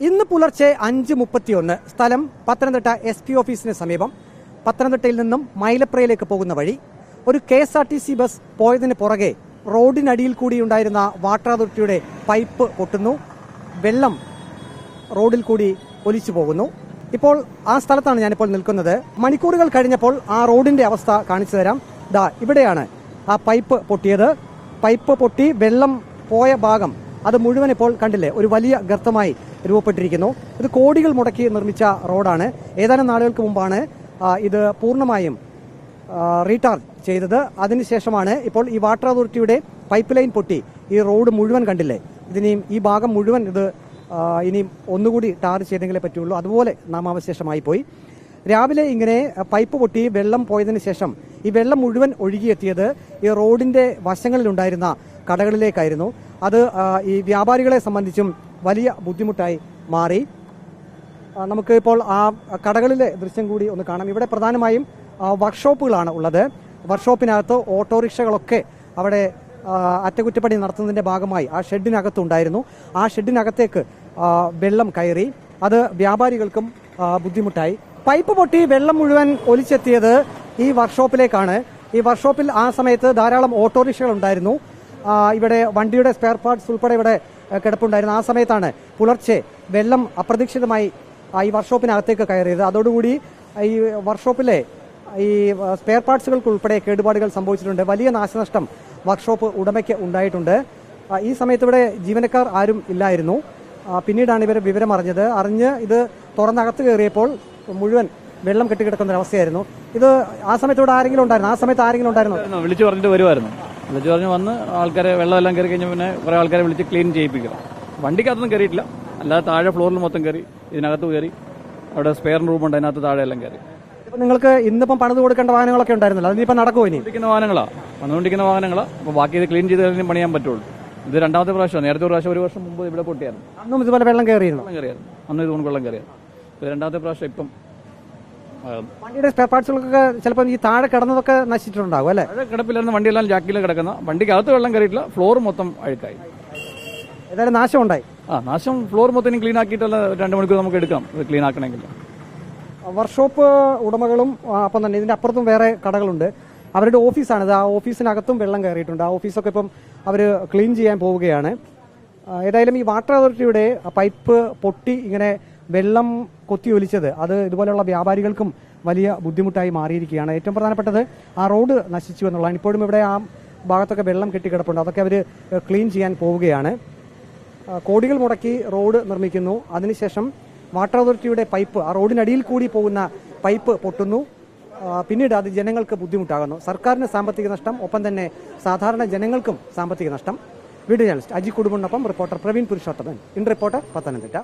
ഇന്ന് പുലർച്ചെ 5:31 സ്ഥലം പത്തനംതിട്ട SP ഓഫീസിന് സമീപം. പത്തനംതിട്ടയിൽ നിന്നും മൈലപ്രയിലേക്ക് പോകുന്ന വഴി ഒരു KSRTC ബസ് പോയതിന് പുറകെ റോഡിനടിയിൽ കൂടിയുണ്ടായിരുന്ന വാട്ടർ അതോറിറ്റിയുടെ പൈപ്പ് പൊട്ടുന്നു. വെള്ളം റോഡിൽ കൂടി ഒലിച്ചു പോകുന്നു. ഇപ്പോൾ ആ സ്ഥലത്താണ് ഞാനിപ്പോൾ നിൽക്കുന്നത്. മണിക്കൂറുകൾ കഴിഞ്ഞപ്പോൾ ആ റോഡിന്റെ അവസ്ഥ കാണിച്ചു തരാം. ഇവിടെയാണ് ആ പൈപ്പ് പൊട്ടിയത്. പൈപ്പ് പൊട്ടി വെള്ളം പോയ ഭാഗം അത് മുഴുവൻ ഇപ്പോൾ കണ്ടില്ലേ, ഒരു വലിയ ഗർത്തമായി രൂപപ്പെട്ടിരിക്കുന്നു. ഇത് കോടികൾ മുടക്കി നിർമ്മിച്ച റോഡാണ്. ഏതാനും നാളുകൾക്ക് മുമ്പാണ് ഇത് പൂർണ്ണമായും റീടാർജ് ചെയ്തത്. അതിനുശേഷമാണ് ഇപ്പോൾ ഈ വാട്ടർ അതോറിറ്റിയുടെ പൈപ്പ് ലൈൻ പൊട്ടി ഈ റോഡ് മുഴുവൻ കണ്ടില്ലേ, ഇതിനെയും ഈ ഭാഗം മുഴുവൻ ഇത് ഇനിയും ഒന്നുകൂടി ടാർ ചെയ്തെങ്കിലേ പറ്റുള്ളൂ. അതുപോലെ നാമാവശേഷമായി പോയി. രാവിലെ ഇങ്ങനെ പൈപ്പ് പൊട്ടി വെള്ളം പോയതിനു ശേഷം ഈ വെള്ളം മുഴുവൻ ഒഴുകിയെത്തിയത് ഈ റോഡിന്റെ വശങ്ങളിലുണ്ടായിരുന്ന കടകളിലേക്കായിരുന്നു. അത് ഈ വ്യാപാരികളെ സംബന്ധിച്ചും വലിയ ബുദ്ധിമുട്ടായി മാറി. നമുക്ക് ഇപ്പോൾ ആ കടകളിലെ ദൃശ്യം കൂടി ഒന്ന് കാണാം. ഇവിടെ പ്രധാനമായും വർക്ക്ഷോപ്പുകളാണ് ഉള്ളത്. വർക്ക്ഷോപ്പിനകത്ത് ഓട്ടോറിക്ഷകളൊക്കെ അവിടെ അറ്റകുറ്റപ്പണി നടത്തുന്നതിന്റെ ഭാഗമായി ആ ഷെഡിനകത്തുണ്ടായിരുന്നു. ആ ഷെഡിനകത്തേക്ക് വെള്ളം കയറി. അത് വ്യാപാരികൾക്കും ബുദ്ധിമുട്ടായി. പൈപ്പ് പൊട്ടി വെള്ളം മുഴുവൻ ഒലിച്ചെത്തിയത് ഈ വർക്ക്ഷോപ്പിലേക്കാണ്. ഈ വർക്ക്ഷോപ്പിൽ ആ സമയത്ത് ധാരാളം ഓട്ടോറിക്ഷകൾ ഉണ്ടായിരുന്നു. ഇവിടെ വണ്ടിയുടെ സ്പെയർ പാർട്സ് ഉൾപ്പെടെ ഇവിടെ കിടപ്പുണ്ടായിരുന്നു. ആ സമയത്താണ് പുലർച്ചെ വെള്ളം അപ്രതീക്ഷിതമായി ഈ വർക്ക്ഷോപ്പിനകത്തേക്ക് കയറിയത്. അതോടുകൂടി ഈ വർക്ക്ഷോപ്പിലെ ഈ സ്പെയർ പാർട്സുകൾക്ക് ഉൾപ്പെടെ കേടുപാടുകൾ സംഭവിച്ചിട്ടുണ്ട്. വലിയ നാശനഷ്ടം വർക്ക്ഷോപ്പ് ഉടമയ്ക്ക് ഉണ്ടായിട്ടുണ്ട്. ഈ സമയത്ത് ഇവിടെ ജീവനക്കാർ ആരും ഇല്ലായിരുന്നു. പിന്നീടാണ് ഇവർ വിവരം അറിഞ്ഞ് ഇത് തുറന്നകത്ത് കയറിയപ്പോൾ മുഴുവൻ വെള്ളം കെട്ടിക്കിടക്കുന്ന ഒരവസ്ഥയായിരുന്നു. ഇത് ആ സമയത്ത് ഇവിടെ ആരെങ്കിലും ഉണ്ടായിരുന്നു? വിളിച്ചു പറഞ്ഞിട്ട് വരുമായിരുന്നു. വിളിച്ചു പറഞ്ഞ് വന്ന് ആൾക്കാരെ വെള്ളമെല്ലാം കയറി കഴിഞ്ഞാൽ പിന്നെ കുറെ ആൾക്കാരെ വിളിച്ച് ക്ലീൻ ചെയ്യിപ്പിക്കുക. വണ്ടിക്കകത്തൊന്നും കയറിയിട്ടില്ല, അല്ലാതെ താഴെ ഫ്ലോറിൽ മൊത്തം കയറി, ഇതിനകത്ത് കയറി. അവിടെ സ്പെയർ റൂമുണ്ട്, അതിനകത്ത് താഴെ എല്ലാം കയറി. ഇപ്പൊ നിങ്ങൾക്ക് ഇന്നിപ്പം പണിത് കൊടുക്കേണ്ട വാഹനങ്ങളൊക്കെ ഉണ്ടായിരുന്നല്ലോ, അതിനിപ്പോ നടക്കുമോ? വന്നുകൊണ്ടിരിക്കുന്ന വാഹനങ്ങളാ. അപ്പൊ ബാക്കി ഇത് ക്ലീൻ ചെയ്ത് കഴിഞ്ഞാൽ പണിയാൻ പറ്റുള്ളൂ. ഇത് രണ്ടാമത്തെ പ്രാവശ്യം. നേരത്തെ പ്രാവശ്യം ഒരു വർഷം മുമ്പ് ഇവിടെ പൊട്ടിയായിരുന്നു. അന്നും ഇതുപോലെ വെള്ളം കയറിയിരുന്നു. അന്ന് ഇതുകൊണ്ട് വെള്ളം കയറിയായിരുന്നു. ഇത് രണ്ടാമത്തെ പ്രാവശ്യം. ഇപ്പം വണ്ടിയുടെ സ്പെയർ പാർട്സുകൾക്കൊക്കെ ചിലപ്പോൾ ഈ താഴെ കിടന്നതൊക്കെ നശിച്ചിട്ടുണ്ടാവും അല്ലേ? താഴെ കിടപ്പില്ലായിരുന്നു, വണ്ടിയെല്ലാം ജാക്കിൽ കിടക്കുന്ന. വണ്ടിക്കകത്ത് വെള്ളം കയറിയിട്ടില്ല, ഫ്ലോർ മൊത്തം അഴുക്കായി. ഏതായാലും നാശം ഉണ്ടായി. നാശം ഫ്ലോർ മൊത്തം ക്ലീൻ ആക്കിയിട്ടല്ല 2 മണിക്കൂർ നമുക്ക് എടുക്കാം ഇത് ക്ലീൻ ആക്കണമെങ്കിൽ. വർക്ക്ഷോപ്പ് ഉടമകളും അപ്പം തന്നെ ഇതിന്റെ അപ്പുറത്തും വേറെ കടകളുണ്ട്. അവരുടെ ഓഫീസാണിത്. ആ ഓഫീസിനകത്തും വെള്ളം കയറിയിട്ടുണ്ട്. ആ ഓഫീസൊക്കെ ഇപ്പം അവർ ക്ലീൻ ചെയ്യാൻ പോവുകയാണ്. ഏതായാലും ഈ വാട്ടർ അതോറിറ്റിയുടെ പൈപ്പ് പൊട്ടി ഇങ്ങനെ വെള്ളം കൊത്തി ഒലിച്ചത് അത് ഇതുപോലെയുള്ള വ്യാപാരികൾക്കും വലിയ ബുദ്ധിമുട്ടായി മാറിയിരിക്കുകയാണ്. ഏറ്റവും പ്രധാനപ്പെട്ടത് ആ റോഡ് നശിച്ചു എന്നുള്ളതാണ്. ഇപ്പോഴും ഇവിടെ ആ ഭാഗത്തൊക്കെ വെള്ളം കെട്ടിക്കിടപ്പുണ്ട്. അതൊക്കെ അവർ ക്ലീൻ ചെയ്യാൻ പോവുകയാണ്. കോടികൾ മുടക്കി റോഡ് നിർമ്മിക്കുന്നു. അതിനുശേഷം വാട്ടർ അതോറിറ്റിയുടെ പൈപ്പ്, ആ റോഡിനടിയിൽ കൂടി പോകുന്ന പൈപ്പ് പൊട്ടുന്നു. പിന്നീട് അത് ജനങ്ങൾക്ക് ബുദ്ധിമുട്ടാകുന്നു. സർക്കാരിന് സാമ്പത്തിക നഷ്ടം, ഒപ്പം തന്നെ സാധാരണ ജനങ്ങൾക്കും സാമ്പത്തിക നഷ്ടം. വീഡിയോ ജേർണലിസ്റ്റ് അജി കുടുംബനൊപ്പം reporter Praveen Purushothaman. In reporter, Pathanamthitta.